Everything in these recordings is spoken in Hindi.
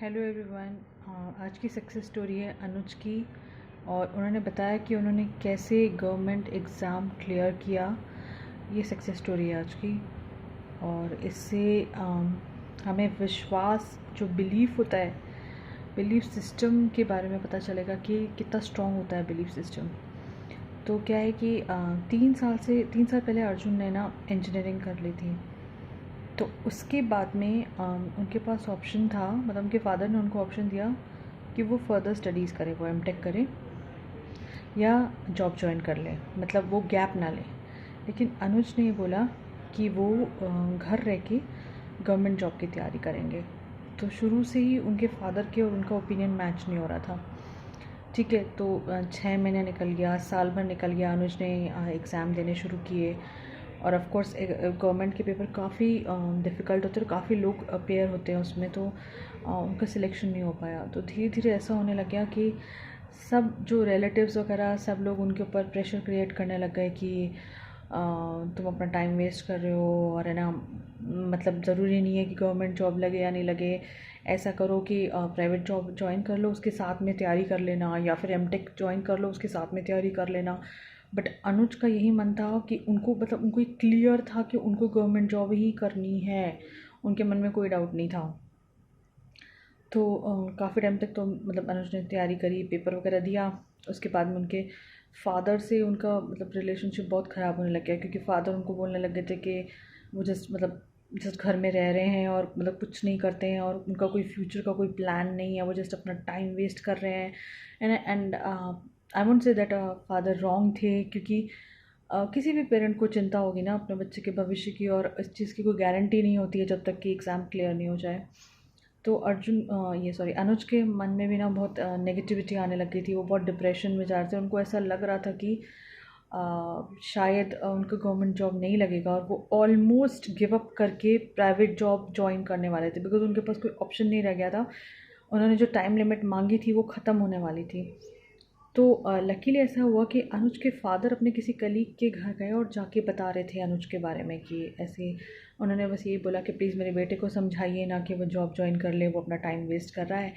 Hello everyone. आज की सक्सेस स्टोरी है अनुज की। और उन्होंने बताया कि उन्होंने कैसे गवर्नमेंट एग्ज़ाम क्लियर किया। ये सक्सेस स्टोरी है आज की। और इससे हमें विश्वास, जो बिलीफ होता है, बिलीफ सिस्टम के बारे में पता चलेगा कि कितना स्ट्रॉन्ग होता है बिलीफ सिस्टम। तो क्या है कि 3 साल पहले अर्जुन ने ना इंजीनियरिंग कर ली थी। तो उसके बाद में उनके पास ऑप्शन था, मतलब उनके फादर ने उनको ऑप्शन दिया कि वो फर्दर स्टडीज़ करे, वो एमटेक करे या जॉब ज्वाइन कर ले, मतलब वो गैप ना ले। लेकिन अनुज ने ये बोला कि वो घर रह के गवर्नमेंट जॉब की तैयारी करेंगे। तो शुरू से ही उनके फादर के और उनका ओपिनियन मैच नहीं हो रहा था। ठीक है, तो 6 महीने निकल गया, साल भर निकल गया। अनुज ने एग्ज़ाम देने शुरू किए और ऑफ कोर्स गवर्नमेंट के पेपर काफ़ी डिफ़िकल्ट होते हैं, काफ़ी लोग अपेयर होते हैं उसमें, तो उनका सिलेक्शन नहीं हो पाया। तो धीरे धीरे ऐसा होने लग गया कि सब जो रिलेटिव्स वगैरह सब लोग उनके ऊपर प्रेशर क्रिएट करने लग गए कि तुम अपना टाइम वेस्ट कर रहे हो, और है ना, मतलब ज़रूरी नहीं है कि गवर्नमेंट जॉब लगे या नहीं लगे। ऐसा करो कि प्राइवेट जॉब ज्वाइन कर लो, उसके साथ में तैयारी कर लेना, या फिर एमटेक ज्वाइन कर लो, उसके साथ में तैयारी कर लेना। बट अनुज का यही मन था कि उनको, मतलब उनको एक क्लियर था कि उनको गवर्नमेंट जॉब ही करनी है। उनके मन में कोई डाउट नहीं था। तो काफ़ी टाइम तक तो मतलब अनुज ने तैयारी करी, पेपर वगैरह दिया। उसके बाद में उनके फादर से उनका मतलब रिलेशनशिप बहुत ख़राब होने लग गया, क्योंकि फादर उनको बोलने लग गए थे कि वो जस्ट घर में रह रहे हैं और मतलब कुछ नहीं करते हैं, और उनका कोई फ्यूचर का कोई प्लान नहीं है, वो जस्ट अपना टाइम वेस्ट कर रहे हैं। And I won't say that father wrong थे, क्योंकि किसी भी पेरेंट को चिंता होगी ना अपने बच्चे के भविष्य की, और इस चीज़ की कोई गारंटी नहीं होती है जब तक कि एग्ज़ाम क्लियर नहीं हो जाए। तो अनुज के मन में भी ना बहुत नेगेटिविटी आने लग गई थी। वो बहुत डिप्रेशन में जा रहे थे। उनको ऐसा लग रहा था कि शायद उनको गवर्नमेंट जॉब नहीं लगेगा, और वो ऑलमोस्ट गिव अप करके प्राइवेट जॉब ज्वाइन करने वाले थे, बिकॉज उनके पास कोई ऑप्शन नहीं रह गया था। उन्होंने जो टाइम लिमिट मांगी थी वो ख़त्म होने वाली थी। तो लकीली ऐसा हुआ कि अनुज के फादर अपने किसी कलीग के घर गए और जाके बता रहे थे अनुज के बारे में कि ऐसे। उन्होंने बस यही बोला कि प्लीज़ मेरे बेटे को समझाइए ना कि वो जॉब ज्वाइन कर ले, वो अपना टाइम वेस्ट कर रहा है।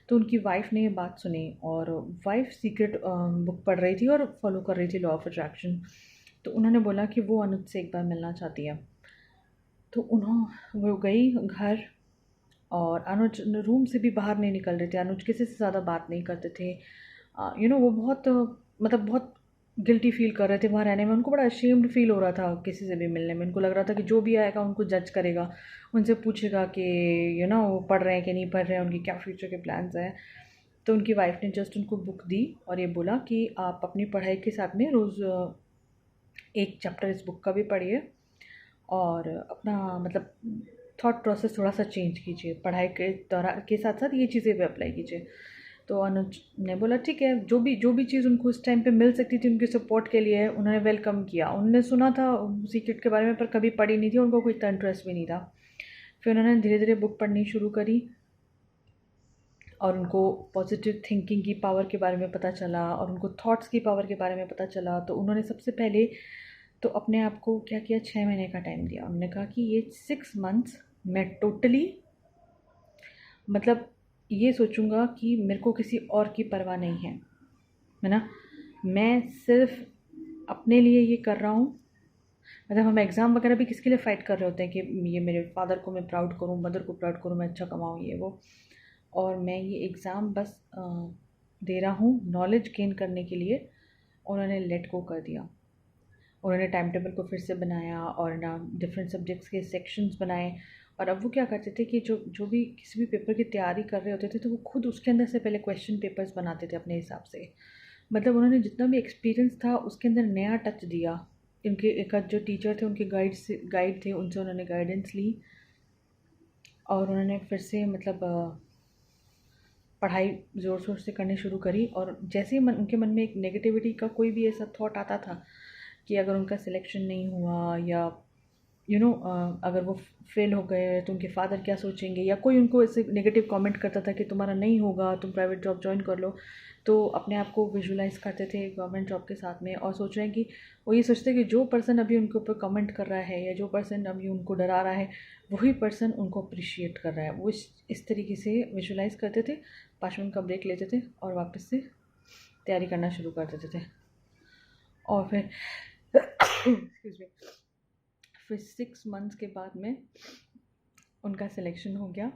तो उनकी वाइफ ने ये बात सुनी, और वाइफ सीक्रेट बुक पढ़ रही थी और फॉलो कर रही थी लॉ ऑफ अट्रैक्शन। तो उन्होंने बोला कि वो अनुज से एक बार मिलना चाहती है। तो वो गई घर, और अनुज रूम से भी बाहर नहीं निकल रहे थे। अनुज किसी से ज़्यादा बात नहीं करते थे। वो बहुत मतलब बहुत गिल्टी फ़ील कर रहे थे वहाँ रहने में। उनको बड़ा अशेम्ड फ़ील हो रहा था किसी से भी मिलने में। उनको लग रहा था कि जो भी आएगा उनको जज करेगा, उनसे पूछेगा कि वो पढ़ रहे हैं कि नहीं पढ़ रहे हैं, उनकी क्या फ्यूचर के प्लान्स हैं। तो उनकी वाइफ ने जस्ट उनको बुक दी और ये बोला कि आप अपनी पढ़ाई के साथ में रोज़ एक चैप्टर इस बुक का भी पढ़िए, और अपना मतलब थॉट प्रोसेस थोड़ा सा चेंज कीजिए, पढ़ाई के दौरान के साथ साथ ये चीज़ें भी अप्लाई कीजिए। तो अनुज ने बोला ठीक है, जो भी चीज़ उनको उस टाइम पे मिल सकती थी उनके सपोर्ट के लिए, उन्होंने वेलकम किया। उन्होंने सुना था सीक्रेट के बारे में, पर कभी पढ़ी नहीं थी, उनको कोई इतना इंटरेस्ट भी नहीं था। फिर उन्होंने धीरे धीरे बुक पढ़नी शुरू करी, और उनको पॉजिटिव थिंकिंग की पावर के बारे में पता चला, और उनको थॉट्स की पावर के बारे में पता चला। तो उन्होंने सबसे पहले तो अपने आप को क्या किया, 6 महीने का टाइम दिया। उन्होंने कहा कि ये 6 मंथ्स मैं टोटली, मतलब ये सोचूंगा कि मेरे को किसी और की परवाह नहीं है ना। मैं सिर्फ अपने लिए ये कर रहा हूँ। मतलब हम एग्ज़ाम वगैरह भी किसके लिए फ़ाइट कर रहे होते हैं कि ये मेरे फादर को मैं प्राउड करूँ, मदर को प्राउड करूँ, मैं अच्छा कमाऊँ, ये वो। और मैं ये एग्ज़ाम बस दे रहा हूँ नॉलेज गेन करने के लिए। उन्होंने लेट गो कर दिया। उन्होंने टाइम टेबल को फिर से बनाया, और ना डिफरेंट सब्जेक्ट्स के सेक्शंस बनाए। और अब वो क्या करते थे कि जो जो भी किसी भी पेपर की तैयारी कर रहे होते थे, तो वो खुद उसके अंदर से पहले क्वेश्चन पेपर्स बनाते थे अपने हिसाब से। मतलब उन्होंने जितना भी एक्सपीरियंस था उसके अंदर नया टच दिया। इनके एक आध जो टीचर थे, उनके गाइड थे, उनसे उन्होंने गाइडेंस ली, और उन्होंने फिर से मतलब पढ़ाई ज़ोर शोर से करनी शुरू करी। और जैसे ही उनके मन में एक नेगेटिविटी का कोई भी ऐसा थॉट आता था कि अगर उनका सिलेक्शन नहीं हुआ, या अगर वो फेल हो गए तो उनके फादर क्या सोचेंगे, या कोई उनको ऐसे नेगेटिव कमेंट करता था कि तुम्हारा नहीं होगा, तुम प्राइवेट जॉब ज्वाइन कर लो, तो अपने आप को विजुलाइज करते थे गवर्नमेंट जॉब के साथ में, और सोच रहे हैं कि वो ये सोचते हैं कि जो पर्सन अभी उनके ऊपर कमेंट कर रहा है, या जो पर्सन अभी उनको डरा रहा है, वही पर्सन उनको अप्रिशिएट कर रहा है। वो इस तरीके से विजुलाइज करते थे, 5 मिनट का ब्रेक लेते थे और वापस से तैयारी करना शुरू कर देते थे। और फिर एक्सक्यूज मी, फिर 6 मंथ्स के बाद में उनका सिलेक्शन हो गया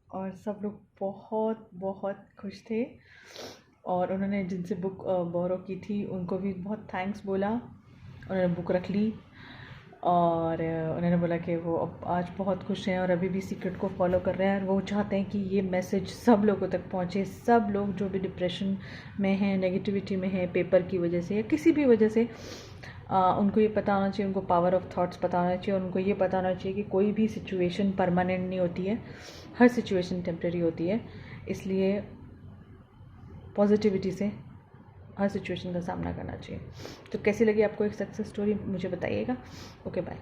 और सब लोग बहुत बहुत खुश थे। और उन्होंने जिनसे बुक बोरो की थी उनको भी बहुत थैंक्स बोला। उन्होंने बुक रख ली और उन्होंने बोला कि वो अब आज बहुत खुश हैं और अभी भी सीक्रेट को फॉलो कर रहे हैं। और वो चाहते हैं कि ये मैसेज सब लोगों तक पहुँचे। सब लोग जो भी डिप्रेशन में हैं, नेगेटिविटी में हैं, पेपर की वजह से या किसी भी वजह से, उनको ये पता होना चाहिए, उनको पावर ऑफ थॉट्स पता होना चाहिए और उनको ये पता होना चाहिए कि कोई भी सिचुएशन परमानेंट नहीं होती है, हर सिचुएशन टेम्प्रेरी होती है। इसलिए पॉजिटिविटी से हर सिचुएशन का सामना करना चाहिए। तो कैसी लगी आपको एक सक्सेस स्टोरी, मुझे बताइएगा। Okay, bye.